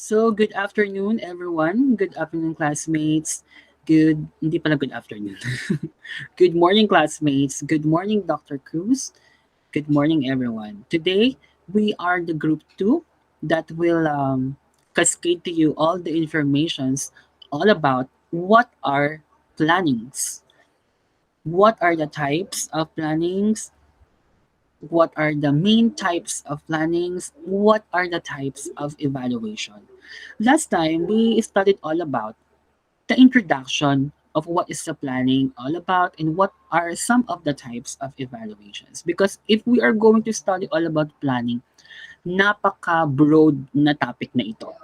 So, good afternoon, everyone. Good afternoon, classmates. Hindi pala good afternoon. Good morning, classmates. Good morning, Dr. Cruz. Good morning, everyone. Today, we are the group 2 that will cascade to you all the informations all about what are plannings. What are the types of plannings? What are the main types of plannings? What are the types of evaluation? Last time, we studied all about the introduction of what is the planning all about and what are some of the types of evaluations. Because if we are going to study all about planning, napaka-broad na topic na ito.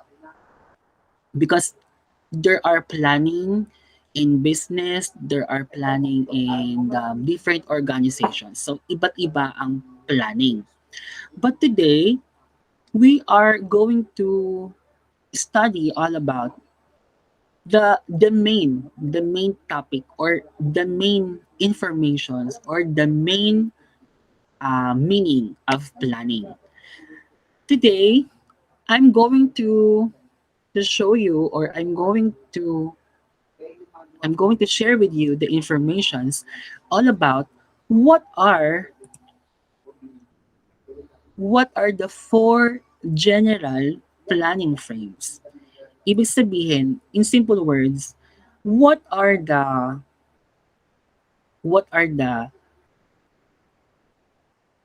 Because there are planning in business, there are planning in different organizations. So, iba't iba ang planning. But today, we are going to study all about the main topic or the main informations or the main meaning of planning. Today, I'm going to show you or I'm going to share with you the informations all about what are what are the four general planning frames. Ibig sabihin, in simple words, what are the what are the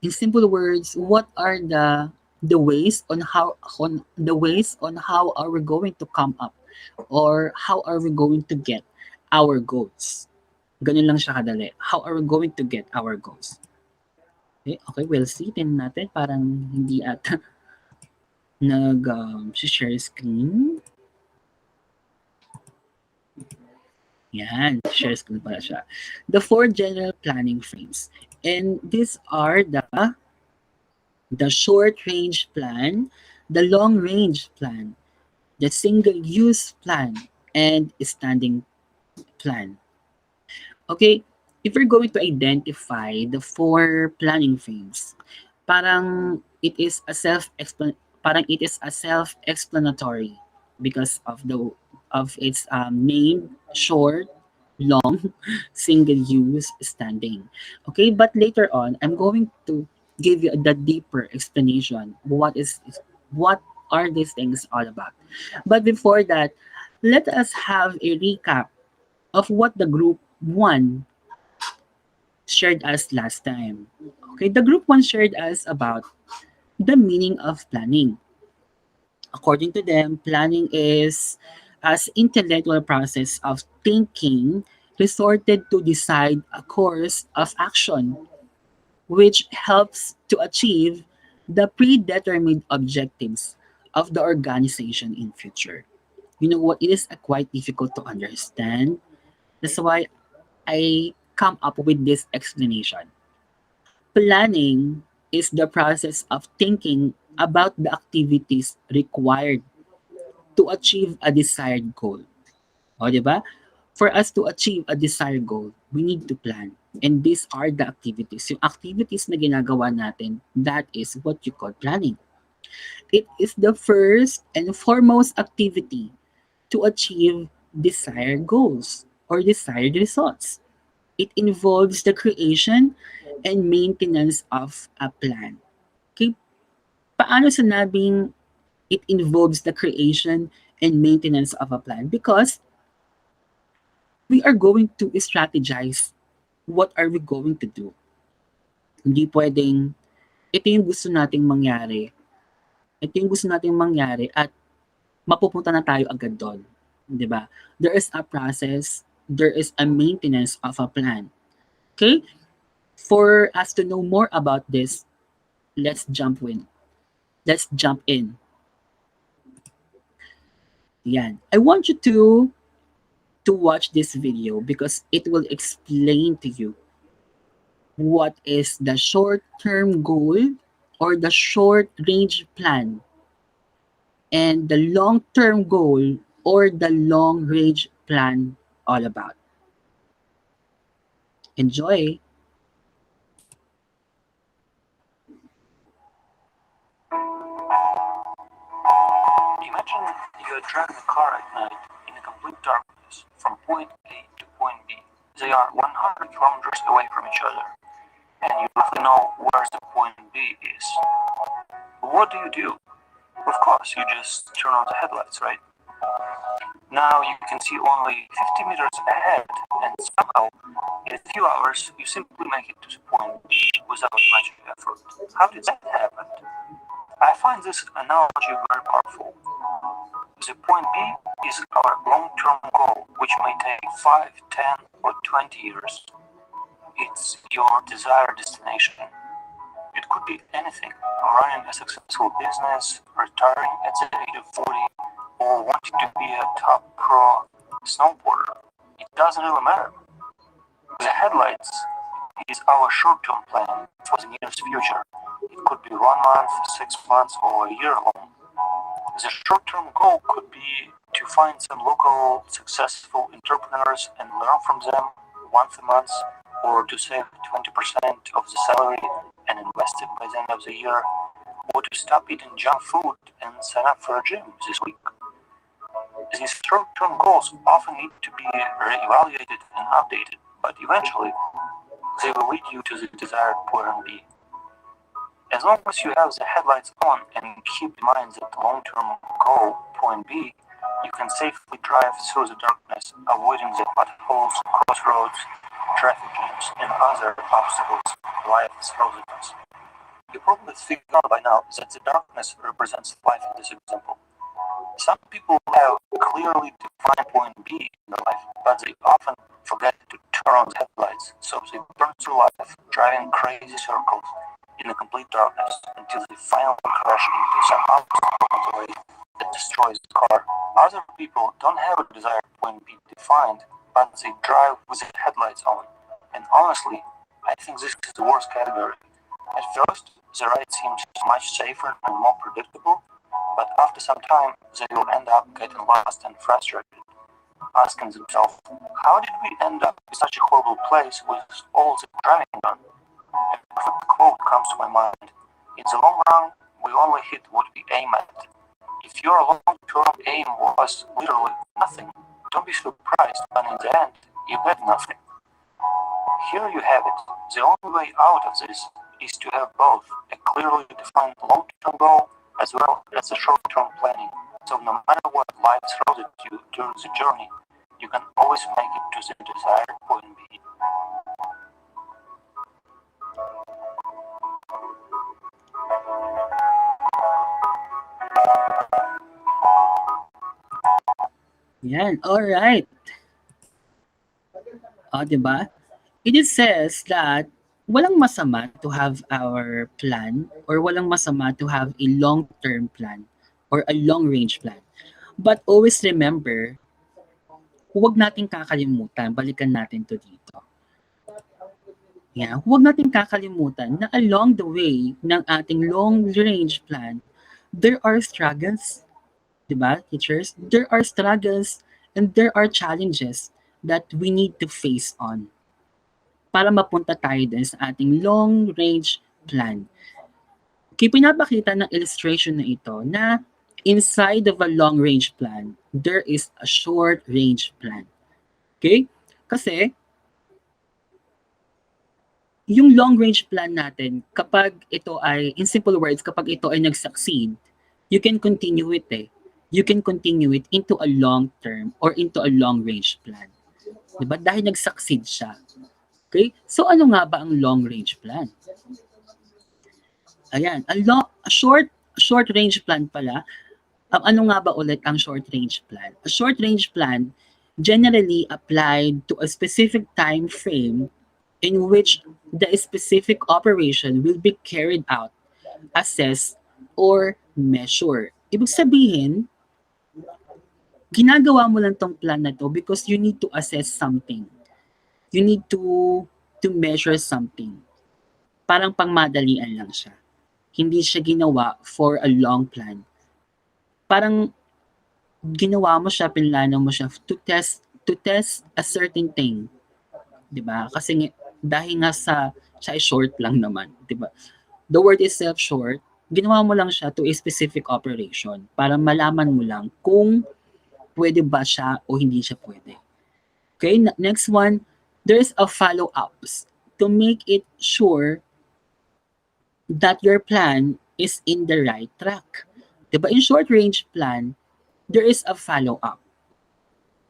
in simple words, what are the ways on how are we going to come up or how are we going to get our goals? Ganun lang siya kadali. How are we going to get our goals? Okay, we'll see. Tingnan natin. Parang hindi ata share screen. Yan, share screen pala siya. The four general planning frames. And these are the short range plan, the long range plan, the single use plan, and standing plan. Okay, if we're going to identify the four planning frames, parang it is a self-explanatory because of its name, short, long, single use, standing. Okay, but later on, I'm going to give you the deeper explanation. What are these things all about? But before that, let us have a recap of what the group 1 shared us last time. Okay, the group 1 shared us about the meaning of planning. According to them, planning is as intellectual process of thinking resorted to decide a course of action which helps to achieve the predetermined objectives of the organization in future. You know what? It is quite difficult to understand. That's why I come up with this explanation. Planning is the process of thinking about the activities required to achieve a desired goal. O, di ba? For us to achieve a desired goal, we need to plan. And these are the activities. Yung activities na ginagawa natin, that is what you call planning. It is the first and foremost activity to achieve desired goals or desired results. It involves the creation and maintenance of a plan. Okay? Paano sinabing it involves the creation and maintenance of a plan? Because we are going to strategize what are we going to do. Hindi pwedeng ito yung gusto nating mangyari. Ito yung gusto nating mangyari at mapupunta na tayo agad doon. 'Di ba? There is a process, there is a maintenance of a plan. Okay? For us to know more about this, let's jump in. Let's jump in. Yan. I want you to watch this video because it will explain to you what is the short-term goal or the short-range plan and the long-term goal or the long-range plan all about. Enjoy! Imagine Imagine you are driving a car at night in a complete darkness from point A to point B. They are 100 kilometers away from each other, and you roughly know where the point B is. What do? Of course, you just turn on the headlights, right? Now you can see only 50 meters ahead, and somehow, in a few hours, you simply make it to the point B without much effort. How did that happen? I find this analogy very powerful. The point B is our long-term goal, which may take 5, 10, or 20 years. It's your desired destination. It could be anything: running a successful business, retiring at the age of 40, or wanting to be a top pro snowboarder. It doesn't really matter. The headlights is our short-term plan for the nearest future. It could be 1 month, 6 months, or a year long. The short-term goal could be to find some local successful entrepreneurs and learn from them once a month, or to save 20% of the salary and invest it by the end of the year, or to stop eating junk food and sign up for a gym this week. These short-term goals often need to be reevaluated and updated, but eventually they will lead you to the desired point B. As long as you have the headlights on and keep in mind that long-term goal, point B, you can safely drive through the darkness, avoiding the potholes, crossroads, traffic jams, and other obstacles life throws at us. You probably figured out by now that the darkness represents life in this example. Some people have clearly defined point B in their life, but they often forget to turn on the headlights, so they burn through life, driving crazy circles in the complete darkness until they finally crash into some obstacle on the way that destroys the car. Other people don't have a desired point B defined, but they drive with the headlights on. And honestly, I think this is the worst category. At first, the ride seems much safer and more predictable, but after some time, they will end up getting lost and frustrated, asking themselves, how did we end up in such a horrible place with all the driving done? A perfect quote comes to my mind: in the long run, we only hit what we aim at. If your long-term aim was literally nothing, don't be surprised when in the end you get nothing. Here you have it. The only way out of this is to have both a clearly defined long-term goal as well as a short-term planning. So no matter what life throws at you during the journey, you can always make it to the desired point B. Yan, alright. O, di ba? It says that walang masama to have our plan or walang masama to have a long-term plan or a long-range plan. But always remember, huwag nating kakalimutan, balikan natin to dito. Yeah, huwag nating kakalimutan na along the way ng ating long-range plan, there are struggles, di ba, teachers? There are struggles and there are challenges that we need to face on para mapunta tayo din sa ating long-range plan. Okay, pinapakita ng illustration na ito na inside of a long-range plan, there is a short-range plan. Okay? Kasi, yung long-range plan natin, kapag ito ay, in simple words, kapag ito ay nag-succeed, you can continue it eh. You can continue it into a long-term or into a long-range plan. Diba? Dahil nag-succeed siya. Okay? So, ano nga ba ang long-range plan? Ayan, a short range plan pala. Ano nga ba ulit ang short range plan? A short range plan generally applied to a specific time frame in which the specific operation will be carried out, assessed, or measured. Ibig sabihin, ginagawa mo lang tong plan na to because you need to assess something. You need to measure something. Parang pangmadalian lang siya. Hindi siya ginawa for a long plan. Parang ginawa mo siya, pinlano mo siya to test a certain thing. 'Di ba? Kasi dahil nga siya ay short lang naman, 'di ba? The word itself short, ginawa mo lang siya to a specific operation para malaman mo lang kung pwede ba siya o hindi siya pwede. Okay, next one, there's a follow-ups to make it sure that your plan is in the right track. Diba? In short range plan, there is a follow-up.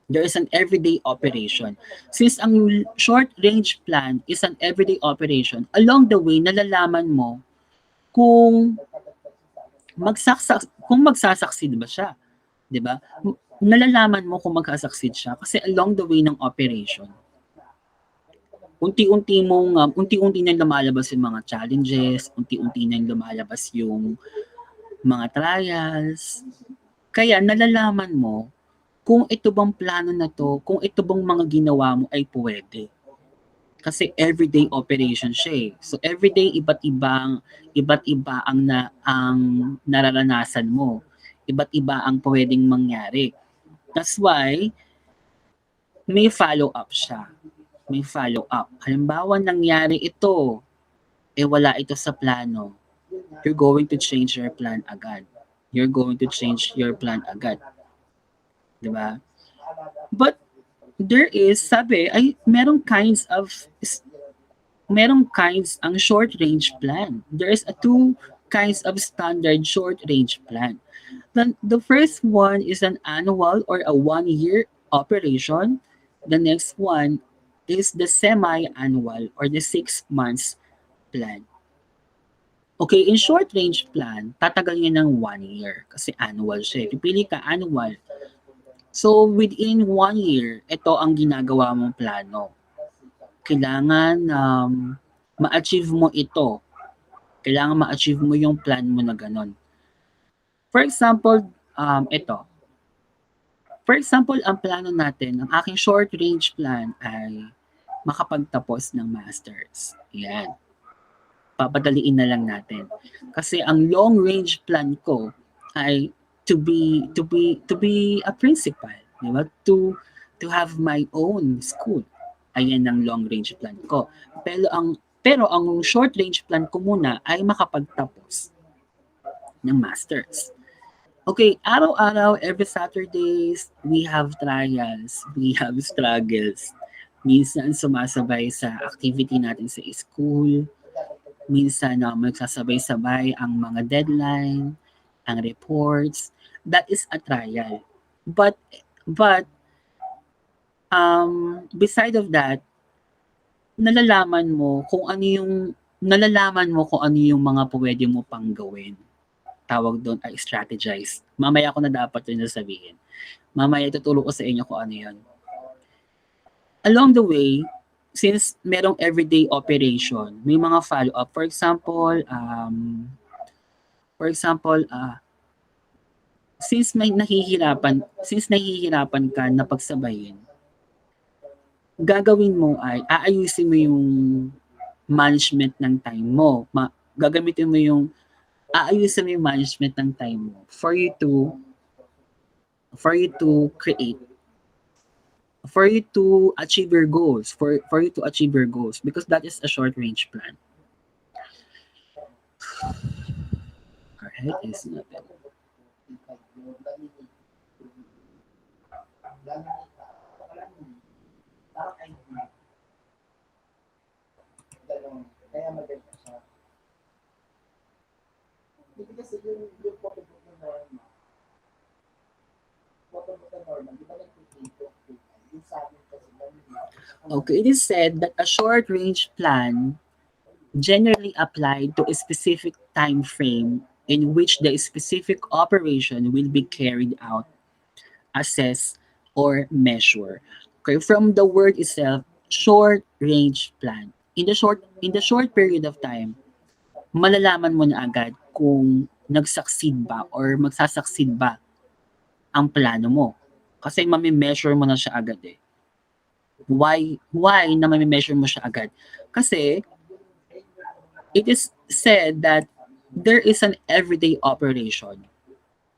There is an everyday operation. Since ang short range plan is an everyday operation, along the way, nalalaman mo kung magsasucceed ba siya, 'di ba? Nalalaman mo kung magsa-succeed siya kasi along the way ng operation, unti-unti nang lumalabas yung mga challenges, unti-unti nang lumalabas yung mga trials. Kaya nalalaman mo kung ito bang plano na 'to, kung ito bang mga ginawa mo ay puwede. Kasi everyday operation siya, eh. So everyday iba't iba ang nararanasan mo. Iba't iba ang puwedeng mangyari. That's why may follow-up siya. May follow-up. Halimbawa nangyari ito, eh wala ito sa plano. You're going to change your plan agad. You're going to change your plan agad. 'Di ba? But there is, sabi, ay merong kinds ang short range plan. There is a two kinds of standard short range plan. Then the first one is an annual or a 1 year operation. The next one is the semi-annual or the 6 months plan. Okay, in short range plan, tatagal niya ng 1 year kasi annual siya. Pipili ka annual. So within 1 year, ito ang ginagawa mong plano. Kailangan ma-achieve mo ito. Kailangan ma-achieve mo yung plan mo na gano'n. For example, ito. For example, ang plano natin, ang aking short range plan ay makapagtapos ng masters. Yan. Papadaliin na lang natin. Kasi ang long range plan ko ay to be a principal, di ba? To have my own school. Ayan ang long range plan ko. Pero ang short range plan ko muna ay makapagtapos ng masters. Okay, araw-araw, every Saturdays, we have trials, we have struggles. Minsan sumasabay sa activity natin sa school, minsan magsasabay-sabay ang mga deadline, ang reports. That is a trial. But beside of that, nalalaman mo kung ano yung mga pwede mo pang gawin. Tawag doon ay strategize. Mamaya ko na dapat yun sabihin. Mamaya ituturo ko sa inyo kung ano yun. Along the way, since merong everyday operation, may mga follow-up. For example, since nahihirapan ka na pagsabayin, gagawin mo ay aayusin mo yung management ng time mo. Gagamitin mo yung aayusin mo yung management ng time mo for you to create, for you to achieve your goals, for you to achieve your goals, because that is a short range plan. Alright, is natin. Okay, it is said that a short range plan generally applied to a specific time frame in which the specific operation will be carried out, assess, or measure. Okay, from the word itself, short range plan. In the short period of time, malalaman mo na agad kung nag-succeed ba or magsa-succeed ba ang plano mo. Kasi mami-measure mo na siya agad eh. Why na mami-measure mo siya agad? Kasi it is said that there is an everyday operation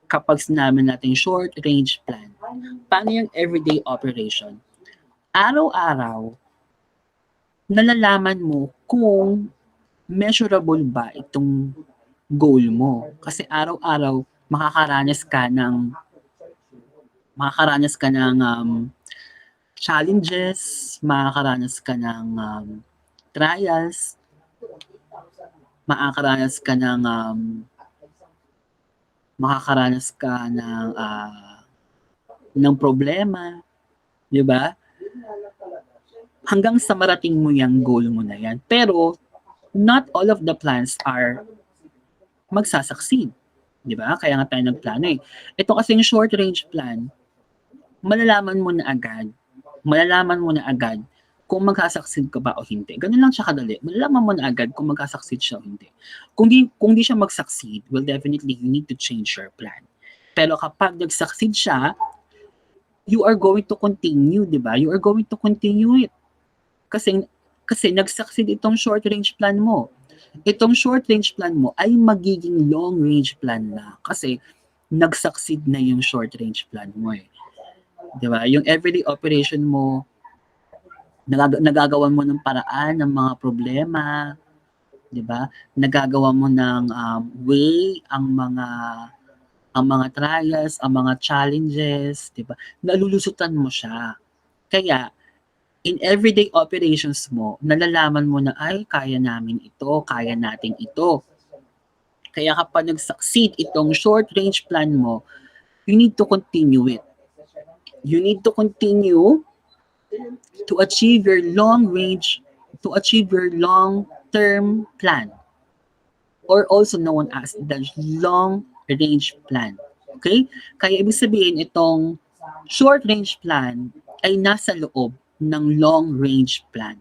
kapag sinabi natin short range plan. Paano yung everyday operation? Araw-araw, nalalaman mo kung measurable ba goal mo. Kasi araw-araw makakaranas ka ng challenges, makakaranas ka ng trials, makakaranas ka ng makakaranas ka ng problema, 'di ba? Hanggang sa marating mo yung goal mo na yan. Pero not all of the plans are magsasucceed. 'Di ba? Kaya nga tayo nagplano eh. Ito kasi yung short range plan, malalaman mo na agad. Malalaman mo na agad kung magsa-succeed ka ba o hindi. Ganun lang siya kadali. Malalaman mo na agad kung magsa-succeed siya o hindi. Kung di siya mag-succeed, well definitely you need to change your plan. Pero kapag nag-succeed siya, you are going to continue, 'di ba? You are going to continue it. Kasi kasi nag-succeed itong short range plan mo. Itong short range plan mo ay magiging long range plan na kasi nag-succeed na yung short range plan mo eh. 'Di ba? Yung everyday operation mo, nagagawan mo ng paraan ng mga problema, 'di ba? Nagagawa mo ng way ang mga trials, ang mga challenges, 'di ba? Nalulusutan mo siya. Kaya in everyday operations mo, nalalaman mo na ay kaya namin ito, kaya natin ito. Kaya kapag nag-succeed itong short range plan mo, you need to continue it. You need to continue to achieve your long term plan, or also known as the long range plan. Okay? Kaya ibig sabihin itong short range plan ay nasa loob ng long range plan.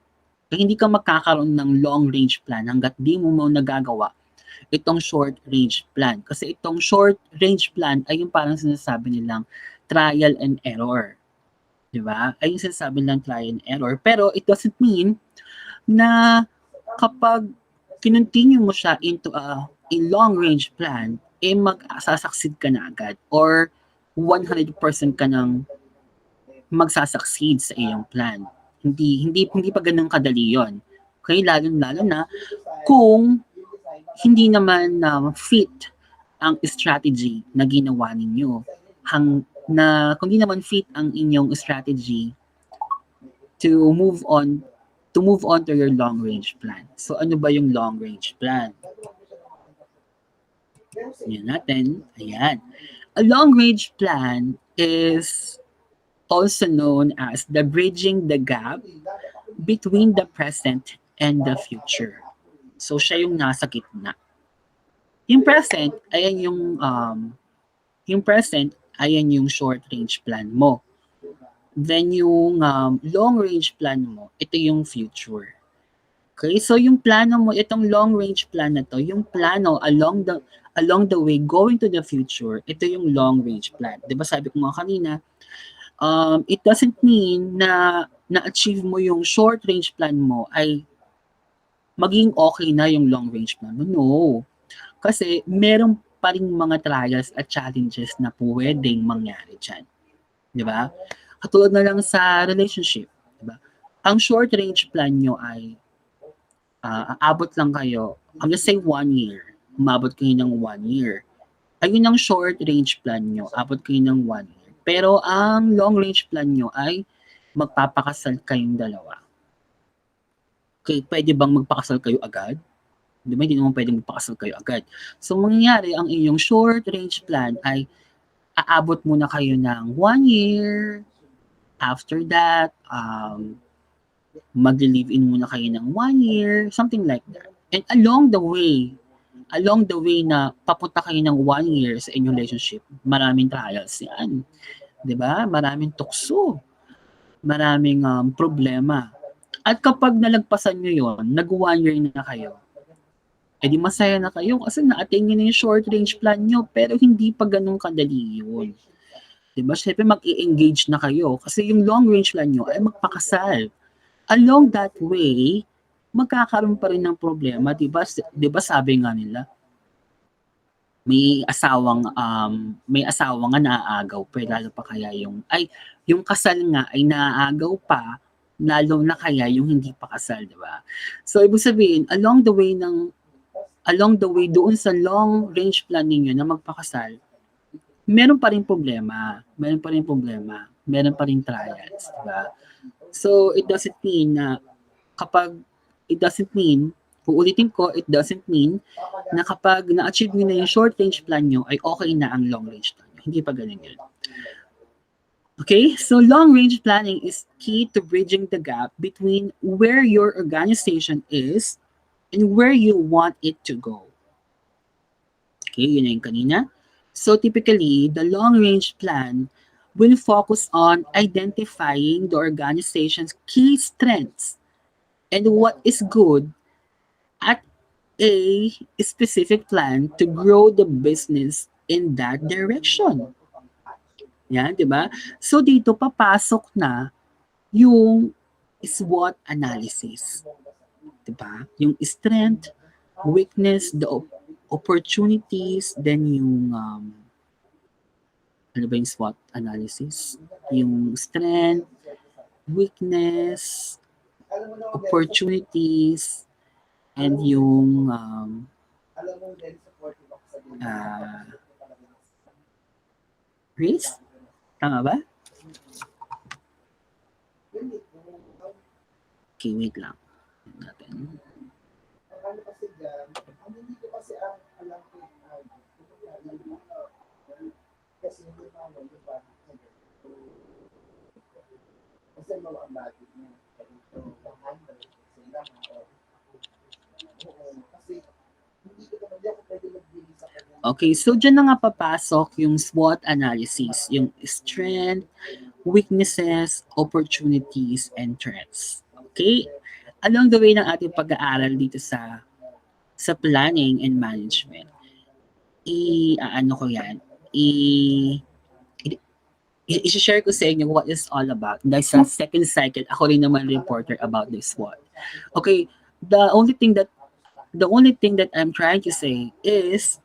Kaya hindi ka magkakaroon ng long range plan hanggat di mo nagagawa itong short range plan. Kasi itong short range plan ay yung parang sinasabi nilang trial and error. Di ba? Ay yung sinasabi nilang trial and error. Pero it doesn't mean na kapag kinontinue mo siya into a long range plan, eh mag-succeed ka na agad or 100% ka nang magsasucceed sa iyong plan. Hindi pa ganoon kadali 'yon. Okay, lalo na kung hindi naman fit ang strategy na ginawa ninyo. Kung hindi naman fit ang inyong strategy to move on to your long range plan. So ano ba yung long range plan? Yan natin. Ayan. A long range plan is also known as the bridging the gap between the present and the future. So siya yung nasa gitna. Yung present, ayan yung short range plan mo. Then yung long range plan mo, ito yung future. Okay, so yung plano mo, itong long range plan na to, yung plano along the way going to the future, ito yung long range plan. 'Di ba sabi ko nga kanina, it doesn't mean na na-achieve mo yung short range plan mo ay maging okay na yung long range plan mo. No. Kasi meron pa ring mga trials at challenges na pwedeng mangyari dyan. Di ba? Katulad na lang sa relationship. Di ba? Ang short range plan nyo ay aabot lang kayo, let's say 1 year. Umabot kayo ng 1 year. Ayun ang short range plan nyo. Abot kayo ng 1 year. Pero ang long range plan nyo ay magpapakasal kayong dalawa. Okay, pwede bang magpakasal kayo agad? Di ba? Hindi naman pwedeng magpakasal kayo agad. So, mangyayari, ang inyong short range plan ay aabot muna kayo ng 1 year. After that, mag-live-in muna kayo ng 1 year, something like that. And along the way na papunta kayo ng 1 year sa inyong relationship, maraming trials yan. 'Di ba? Maraming tukso, maraming problema. At kapag nalagpasan nyo yon, nag 1 year na kayo, edi masaya na kayo kasi na-attain nyo na yung short range plan nyo, pero hindi pa ganun kadali yun. 'Di ba? Siyempre mag-i-engage na kayo kasi yung long range plan nyo ay magpakasal. Along that way, magkakaroon pa rin ng problema, 'di ba? 'Di ba sabi nga nila, may asawang nga naaagaw pa, lalo pa kaya yung kasal nga ay naaagaw pa, lalo na kaya yung hindi pa kasal, 'di ba? So ibig sabihin, along the way doon sa long range plan ninyo na magpakasal, meron pa rin problema, meron pa ring trials, di ba? So, kapag it doesn't mean, uulitin ko, it doesn't mean na kapag na-achieve nyo na yung short range plan nyo, ay okay na ang long range plan nyo. Hindi pa ganun yun. Okay, so long range planning is key to bridging the gap between where your organization is and where you want it to go. Okay, yun na yung kanina. So typically, the long range plan will focus on identifying the organization's key strengths and what is good at a specific plan to grow the business in that direction. Yan, di ba? So dito papasok na yung SWOT analysis. Di ba? Yung strength, weakness, the opportunities, then yung ano ba yung SWOT analysis? Yung strength, weakness, opportunities, and yung uh, risk? Tama ba? Okay, wait lang. Natin. Okay, so dyan na nga papasok yung SWOT analysis, yung strength, weaknesses, opportunities, and threats. Okay? Along the way ng ating pag-aaral dito sa planning and management, ano ko yan, i-share ko sa inyo what it's all about. Dahil sa second cycle, ako rin naman reporter about this one. Okay, the only thing that I'm trying to say is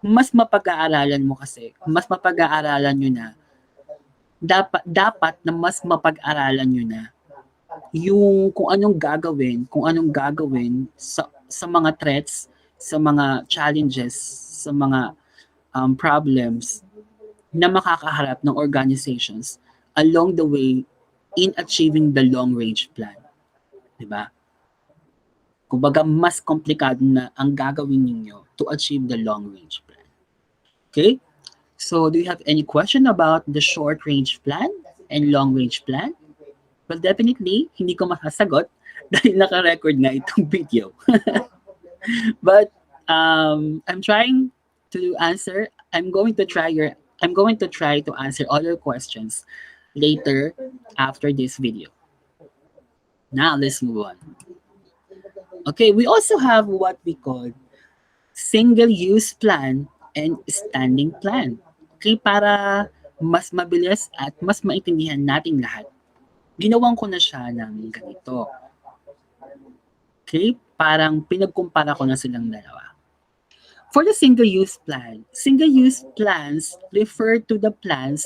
mas mapag-aaralan mo kasi, mas mapag-aaralan nyo na, dapat na mas mapag-aralan nyo na yung kung anong gagawin sa mga threats, sa mga challenges, sa mga problems na makakaharap ng organizations along the way in achieving the long range plan. 'Di ba? Kumbaga mas komplikado na ang gagawin ninyo to achieve the long range plan. Okay? So, do you have any question about the short range plan and long range plan? Well, definitely, hindi ko masasagot dahil naka-record nga itong video. But I'm trying to answer. I'm going to try to answer all your questions later after this video. Now, let's move on. Okay, we also have what we call single-use plan and standing plan. Okay, para mas mabilis at mas maintindihan nating lahat, ginawan ko na siya ng ganito. Okay, parang pinagkumpara ko na silang dalawa. For the single-use plan, single-use plans refer to the plans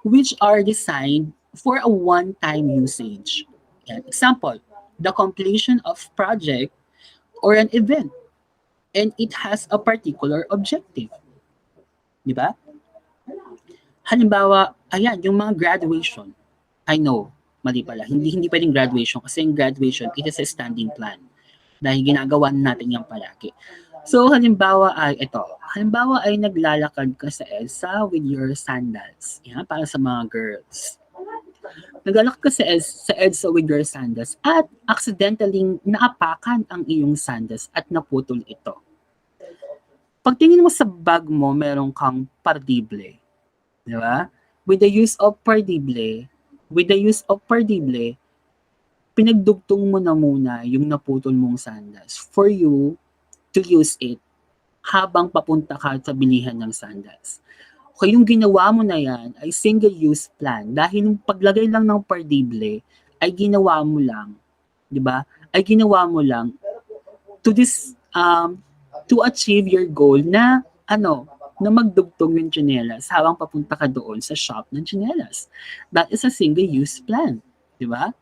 which are designed for a one-time usage. Yan. Example, the completion of project or an event, and it has a particular objective. Di ba? Halimbawa, ayan, yung mga graduation. I know, mali pala. Hindi pwedeng graduation kasi yung graduation, it is a standing plan. Dahil ginagawa natin yan palagi. So, halimbawa ay naglalakad ka sa EDSA with your sandals. Yan, para sa mga girls. Naglalakad ka sa EDSA with your sandals at accidentally naapakan ang iyong sandals at naputol ito. Pagtingin mo sa bag mo, meron kang pardible. Di ba? With the use of pardible, pinagdugtong mo na muna yung naputol mong sandals for you to use it habang papunta ka sa bilihan ng sandals. Okay, yung ginawa mo na yan ay single-use plan dahil yung paglagay lang ng pardible ay ginawa mo lang, di ba? Ay ginawa mo lang to achieve your goal na na magdugtong yung tsinelas habang papunta ka doon sa shop ng tsinelas. That is a single-use plan, di ba?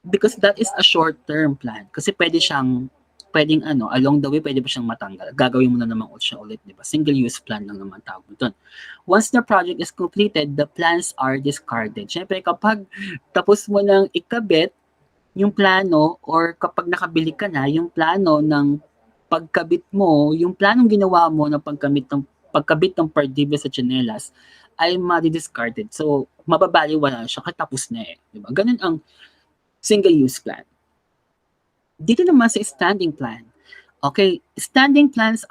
Because that is a short-term plan. Kasi puwedeng ano, along the way puwede pa siyang matanggal, gagawin mo na naman siya ulit, 'di ba? Single-use plan lang naman tawag dun. Once the project is completed, the plans are discarded. Siyempre kapag tapos mo ng ikabit yung plano or kapag nakabili ka na, yung plano ng pagkabit mo, yung planong ginawa mo ng pagkabit ng partible sa tsinelas ay madi-discarded. So, mababalewala siya kasi tapos na eh, 'di ba? Ganun ang single-use plan. Dito naman sa standing plan. Okay, standing plans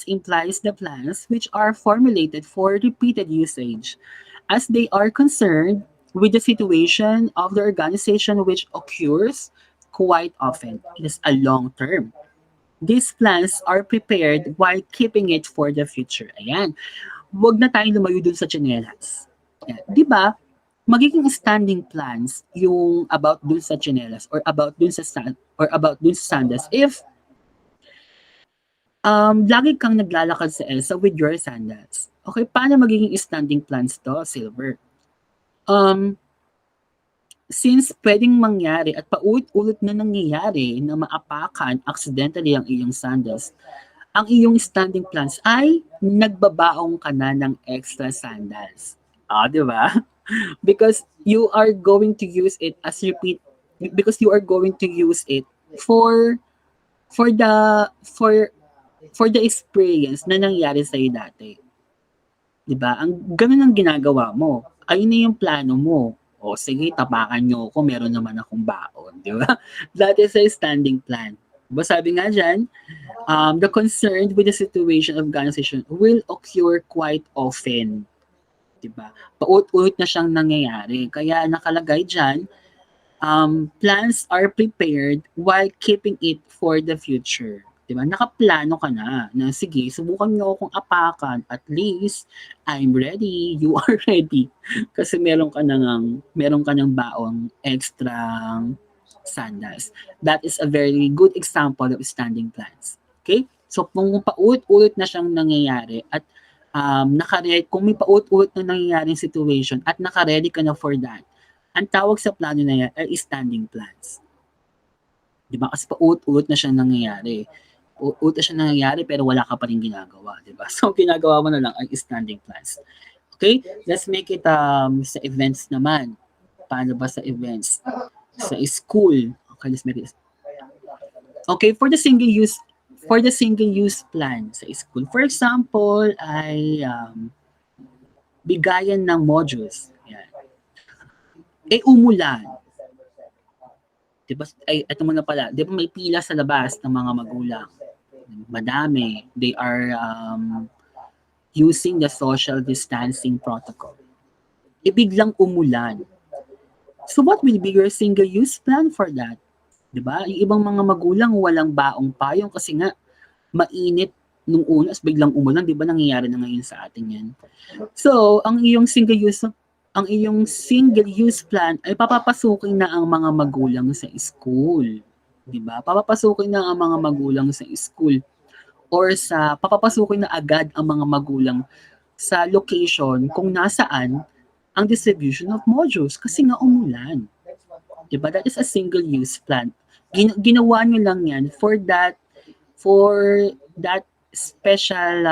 implies the plans which are formulated for repeated usage as they are concerned with the situation of the organization which occurs quite often. It is a long term. These plans are prepared while keeping it for the future. Ayan. Huwag na tayong lumayo dun sa tsinelas. Ayan. Di ba? Magiging standing plans yung about dun sa tsinelas or about dun sa sandals if lagi kang naglalakad sa EDSA with your sandals. Okay, paano magiging standing plans to, Silver? Um, since pwedeng mangyari at paulit-ulit na nangyayari na maapakan accidentally ang iyong sandals, ang iyong standing plans ay nagbabaong ka na ng extra sandals. Di ba? Because you are going to use it as repeat because you are going to use it for for the for for the experience na nangyari sa'yo dati. 'Di ba? Ganun ang ginagawa mo. Ayun na yung plano mo. O sige, tapakan niyo ako, meron naman akong baon, 'di ba? That is a standing plan. 'Di ba sabi nga diyan, the concern with the situation of organization will occur quite often. 'Di ba? Paulit-ulit na siyang nangyayari. Kaya nakalagay diyan, plans are prepared while keeping it for the future. 'Di ba? Nakaplano ka na sige, subukan niyo akong apakan. At least I'm ready, you are ready. Kasi meron ka ng baong extra sandals. That is a very good example of standing plans. Okay? So kung paulit-ulit na siyang nangyayari at kung may paulit-ulit na nangyayaring situation at naka-ready ka na for that, ang tawag sa plano na yan ay standing plans. Di ba? Kasi paulit-ulit na siyang nangyayari. Paulit na siyang nangyayari pero wala ka pa rin ginagawa. Di ba? So, ginagawa mo na lang ay standing plans. Okay? Let's make it sa events naman. Paano ba sa events? Sa school. Okay, let's make it. Okay, for the single use plan sa school. For example, ay bigayan ng modules. Yan. Umulan. 'Di ba? Ay, eto muna pala. 'Di ba may pila sa labas ng mga magulang? Madami. They are using the social distancing protocol. Biglang umulan. So what will be your single-use plan for that? 'Di ba? Yung ibang mga magulang walang baong payong kasi nga mainit nung una, biglang umulan, 'di ba nangyayari na ngayon sa atin 'yan. So, ang iyong single-use plan ay papapasukin na ang mga magulang sa school. 'Di ba? Papapasukin na ang mga magulang sa school or papapasukin na agad ang mga magulang sa location kung nasaan ang distribution of modules kasi nga umulan. 'Di ba? That is a single-use plan. Ginawa niyo lang 'yan for that special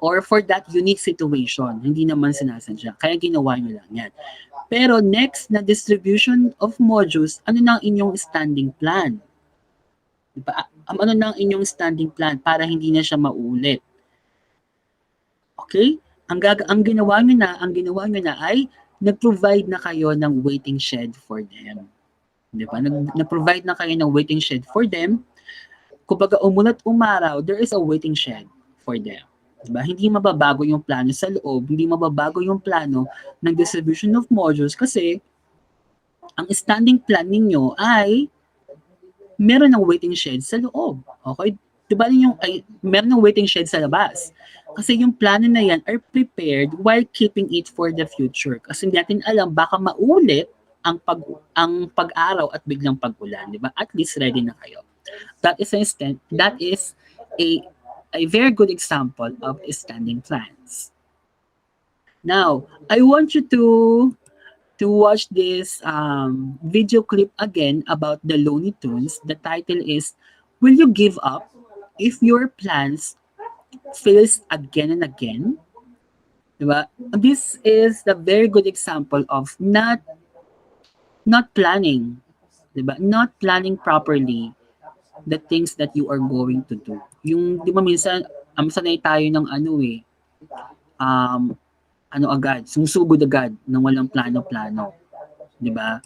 or for that unique situation. Hindi naman sinasadya. Kaya ginawa nyo lang yan. Pero next na distribution of modules, ano na ang inyong standing plan? Diba? Ano na ang inyong standing plan para hindi na siya maulit? Okay? Ang ginawa nyo na ay nag-provide na kayo ng waiting shed for them. Diba? Nag-provide na kayo ng waiting shed for them. Kumbaga umulat umaraw, there is a waiting shed for them. Diba? Hindi mababago yung plano sa loob, hindi mababago yung plano ng distribution of modules kasi ang standing plan ninyo ay meron ng waiting shed sa loob. Okay? Diba meron ng waiting shed sa labas. Kasi yung plano na yan are prepared while keeping it for the future. Kasi hindi natin alam, baka maulit ang pag-araw at biglang pag-ulan. Diba? At least ready na kayo. That is a very good example of standing plans. Now, I want you to to watch this video clip again about the Looney Tunes. The title is, Will You Give Up If Your Plans Fails Again and Again? Diba? This is a very good example of not planning. Diba? Not planning properly the things that you are going to do. Yung, di ba minsan, sanay tayo ng ano eh, um, ano agad, sumusugod agad ng walang plano-plano. Di ba?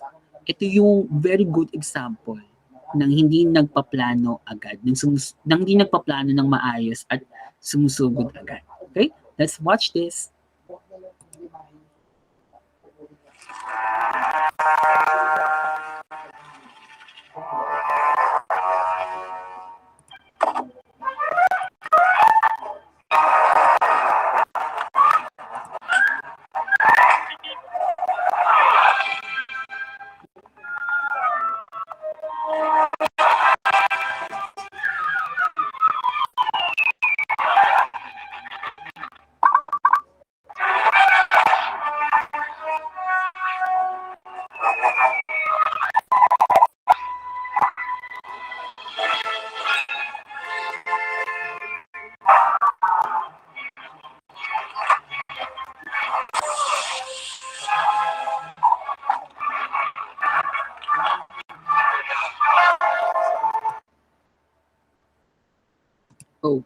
Ito yung very good example ng hindi nagpaplano agad, ng hindi nagpaplano ng maayos at sumusugod agad. Okay? Let's watch this. Oh,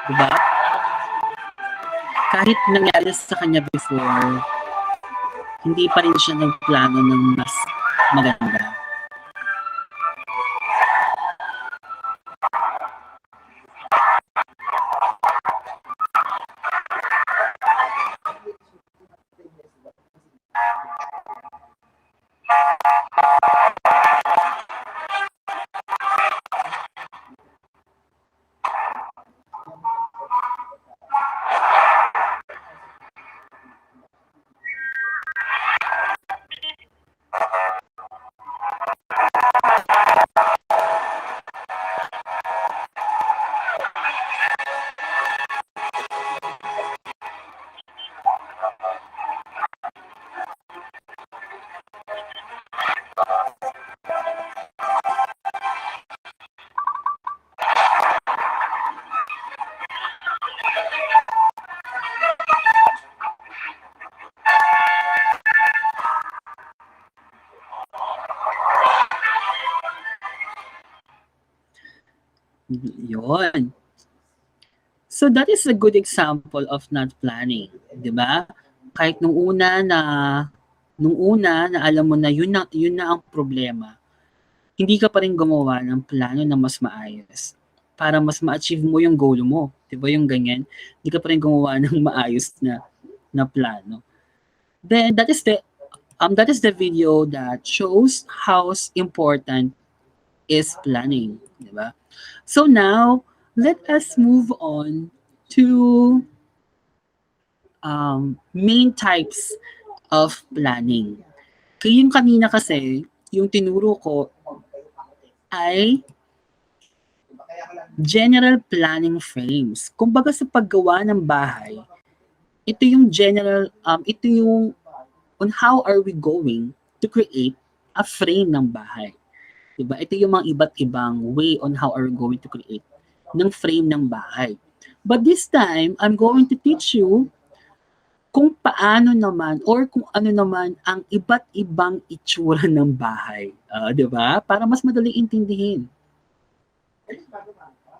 diba? Kahit nangyari sa kanya before, hindi pa rin siya nagplano ng mas maganda. Yun. So that is a good example of not planning, 'di ba? Kahit nung una na alam mo na yun na ang problema, hindi ka pa rin gumawa ng plano na mas maayos para mas ma-achieve mo yung goal mo, 'di ba yung ganyan? Hindi ka pa rin gumawa ng maayos na plano. Then that is the video that shows how important is planning, 'di ba? So now, let us move on to main types of planning. Kaya yung kanina kasi, yung tinuro ko ay general planning frames. Kumbaga sa paggawa ng bahay, ito yung ito yung on how are we going to create a frame ng bahay. Diba? Ito yung mga iba't ibang way on how are we going to create ng frame ng bahay. But this time, I'm going to teach you kung paano naman or kung ano naman ang iba't ibang itsura ng bahay. 'Di ba? Para mas madaling intindihin.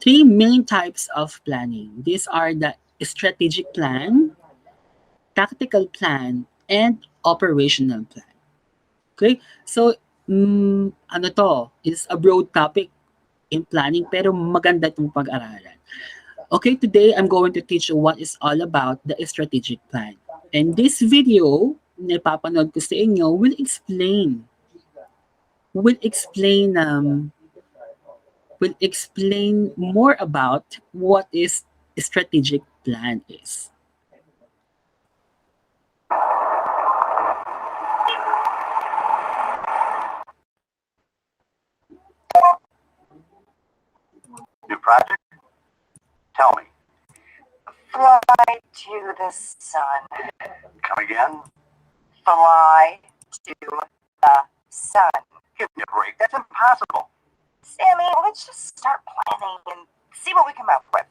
three main types of planning. These are the strategic plan, tactical plan, and operational plan. Okay? So, ano to, is a broad topic in planning pero maganda itong pag-aralan. Okay, today I'm going to teach you what is all about the strategic plan. And this video na ipapanood ko sa inyo will explain more about what is strategic plan is. New project? Tell me. Fly to the sun. Come again? Fly to the sun. Give me a break. That's impossible. Sammy, let's just start planning and see what we come up with.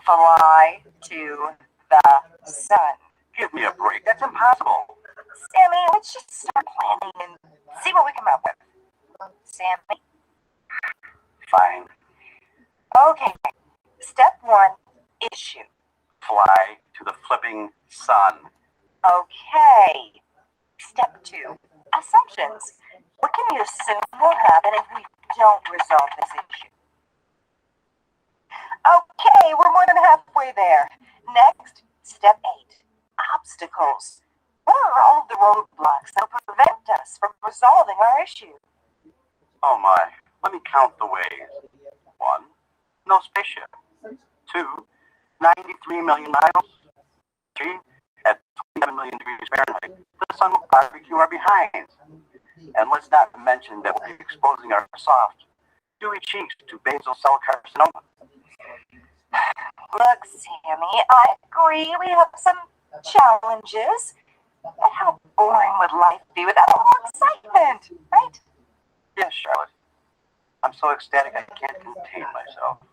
Fly to the sun. Give me a break. That's impossible. Sammy, let's just start planning and see what we come up with. Sammy? Fine. Okay. Step one, issue. Fly to the flipping sun. Okay. Step two, assumptions. What can you assume will happen if we don't resolve this issue? Okay, we're more than halfway there. Next, step 8, obstacles. What are all of the roadblocks that will prevent us from resolving our issue? Oh my. Let me count the ways. 1. No spaceship. 2. 93 million miles. 3. At 27 million degrees Fahrenheit, the sun will barbecue our behinds. And let's not mention that we're exposing our soft, dewy cheeks to basal cell carcinoma. Look, Sammy, I agree we have some challenges. But how boring would life be without a little excitement, right? Yes, Charlotte. I'm so ecstatic I can't contain myself.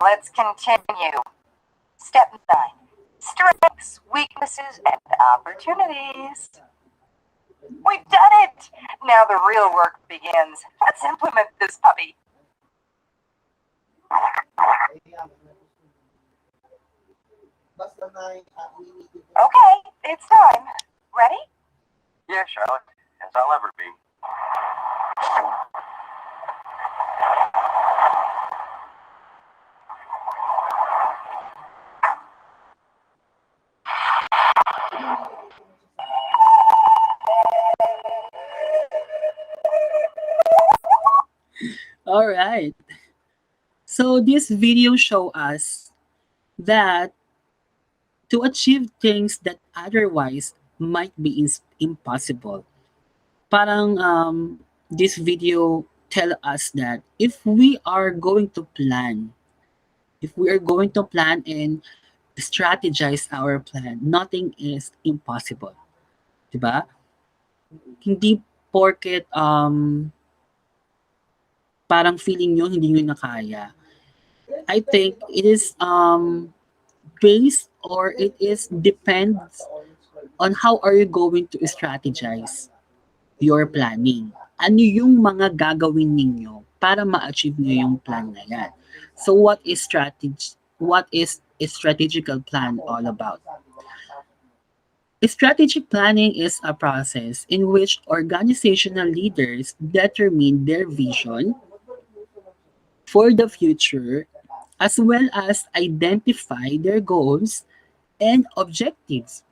Let's continue. Step 9, strengths, weaknesses, and opportunities. We've done it! Now the real work begins. Let's implement this puppy. Okay, it's time. Ready? Yeah, Charlotte, as I'll ever be. All right. So this video show us that to achieve things that otherwise might be impossible. Parang this video tell us that if we are going to plan and strategize our plan, nothing is impossible. 'Di ba? Hindi porket parang feeling nyo hindi nyo na kaya. I think it is based or it is depends on how are you going to strategize your planning. Ano yung mga gagawin ninyo para ma-achieve nyo yung plan na yan. So what is a strategical plan all about? Strategic planning is a process in which organizational leaders determine their vision for the future as well as identify their goals and objectives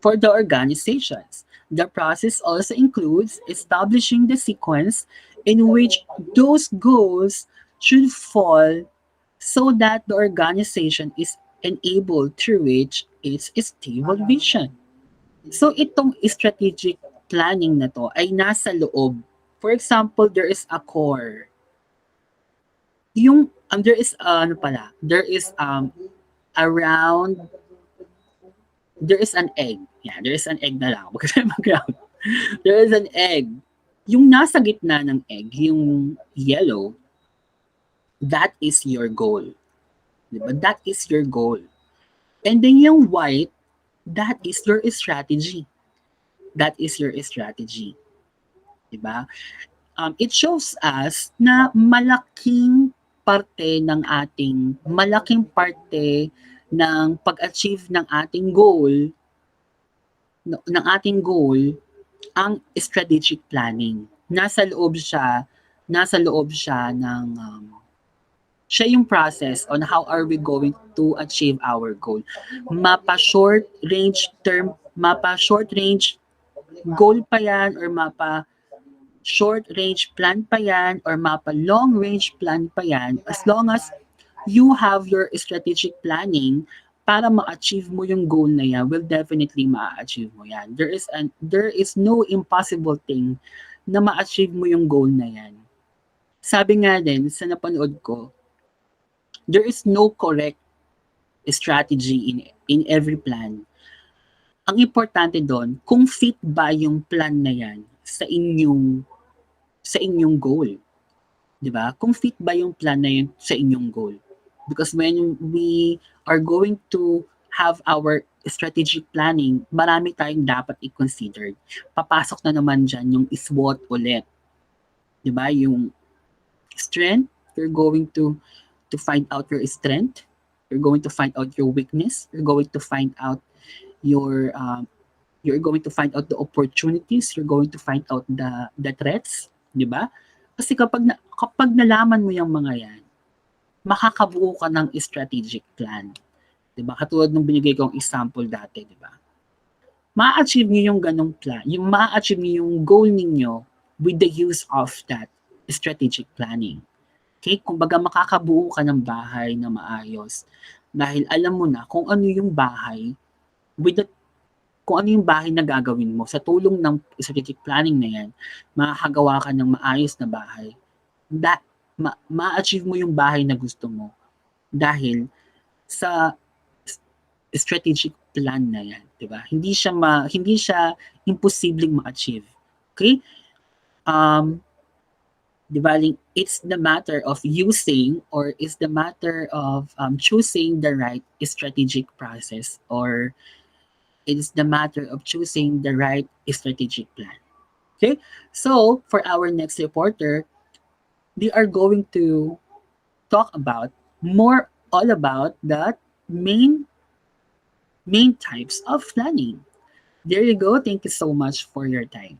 for the organizations. The process also includes establishing the sequence in which those goals should fall so that the organization is enabled to reach its stable vision. So itong strategic planning na to ay nasa loob. For example, there is a core. There is ano pala, around there is an egg. Yeah, there is an egg na lang. Huwag kasi mag-ground. There is an egg. Yung nasa gitna ng egg, yung yellow, that is your goal. 'di ba? That is your goal. And then yung white, that is your strategy. That is your strategy, 'di ba? It shows us na malaking parte ng pag-achieve ng ating goal, ang strategic planning. Nasa loob siya ng siya yung process on how are we going to achieve our goal. Mapa short range goal pa yan, or mapa short range plan pa yan, or mapa long range plan pa yan, as long as you have your strategic planning para ma-achieve mo yung goal na yan, will definitely ma-achieve mo yan. There is no impossible thing na ma-achieve mo yung goal na yan. Sabi nga din sa napanood ko, there is no correct strategy in every plan. Ang importante doon, kung fit ba yung plan na yan sa inyong goal, 'di ba? Kung fit ba yung plan na yun sa inyong goal. Because when we are going to have our strategic planning, marami tayong dapat i-consider. Papasok na naman diyan yung SWOT ulit, 'di ba? Yung strength, you're going to find out your strength, you're going to find out your weakness, your you're going to find out the opportunities, you're going to find out the threats, 'di ba? Kasi kapag nalaman mo yung mga 'yan, makakabuo ka ng strategic plan, 'di ba? Katulad ng binigay kong example dati, 'di ba? Ma-achieve niyo yung ganong plan, yung ma-achieve niyo yung goal ninyo with the use of that strategic planning. Okay? Kumbaga makakabuo ka ng bahay na maayos dahil alam mo na kung ano yung bahay with the kung ano yung bahay na gagawin mo sa tulong ng strategic planning na yan, makakagawa ka ng maayos na bahay. Ma-achieve mo yung bahay na gusto mo dahil sa strategic plan na yan, 'di ba? Hindi siya imposibleng ma-achieve. Okay? Um 'Di ba, it's the matter of using, or it's the matter of choosing the right strategic process, or it's the matter of choosing the right strategic plan. Okay? So, for our next reporter, they are going to talk about more all about the main main types of planning. There you go. Thank you so much for your time.